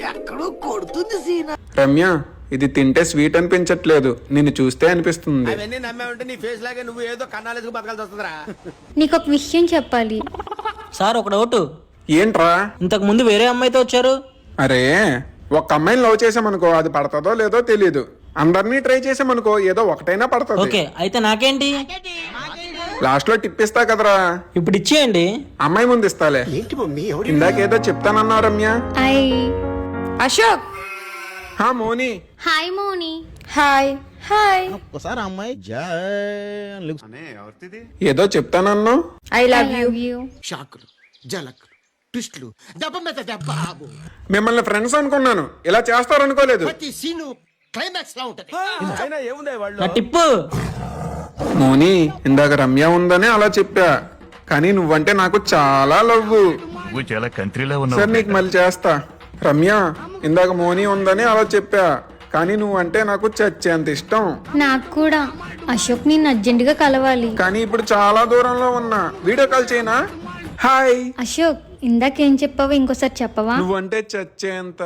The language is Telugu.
ఎక్కడో కొడుతుంది సీనా. రమ్య, ఇది తింటే స్వీట్ అనిపించట్లేదు, నిన్ను చూస్తే అనిపిస్తుంది. అవన్నీ నమ్మావంటే నీ ఫేస్ లాగే నువ్వు ఏదో కన్నాలేసుకు బతకాల్సి వస్తుందిరా. నీకు ఒక విషయం చెప్పాలి. సార్ ఒక డౌట్, ఏంట్రా? ఇంతకు ముందు వేరే అమ్మాయితో వచ్చారు. అరే, ఒక్క అమ్మాయిని లవ్ చేసామనుకో, అది పడతాదో లేదో తెలీదు. అందరినీ ట్రై చేసామనుకో, ఏదో ఒకటైనా పడుతుంది. ఓకే, అయితే నాకేంటి? లాస్ట్ లో టిప్ ఇస్తా కదరా. ఇప్పుడు ఇచ్చేయండి. అమ్మాయి ముందు ఇస్తాలే. ఏంటి మమ్మీ ఎవరు? ఇందాకేదో చెప్తానన్నావు రమ్య. అశోక్. హా Moni. Hi Moni. Hi hi. ఒకసారి అమ్మాయి ఏదో చెప్తానన్నావు. I love you. షాకులు, జలకులు, ట్విస్టులు, దెబ్బ మీద దెబ్బ. మిమ్మల్ని ఫ్రెండ్స్ అనుకున్నాను, ఇలా చేస్తారనుకోలేదు. ప్రతి సీను క్లైమాక్స్ లా ఉంటది. నా టిప్పు. మోని, ఇందాక రమ్య ఉందని అలా చెప్పా, కానీ నువ్వంటే నాకు చాలా లవ్వు. నువ్వు చాలా కంట్రీలో సరే, ఉన్నావు. నీకు మళ్ళీ చేస్తా. రమ్య, ఇందాక మోని ఉందని అలా చెప్పా, కానీ నువ్వంటే నాకు చచ్చేంత ఇష్టం. నాకు కూడా. అశోక్ నిన్ను అర్జెంటుగా కలవాలి. కానీ ఇప్పుడు చాలా దూరంలో ఉన్నా. వీడియో కాల్ చేయనా? హాయ్. అశోక్, ఇందాకేం చెప్పావో ఇంకోసారి చెప్పవా? నువ్వంటే చచ్చేంత.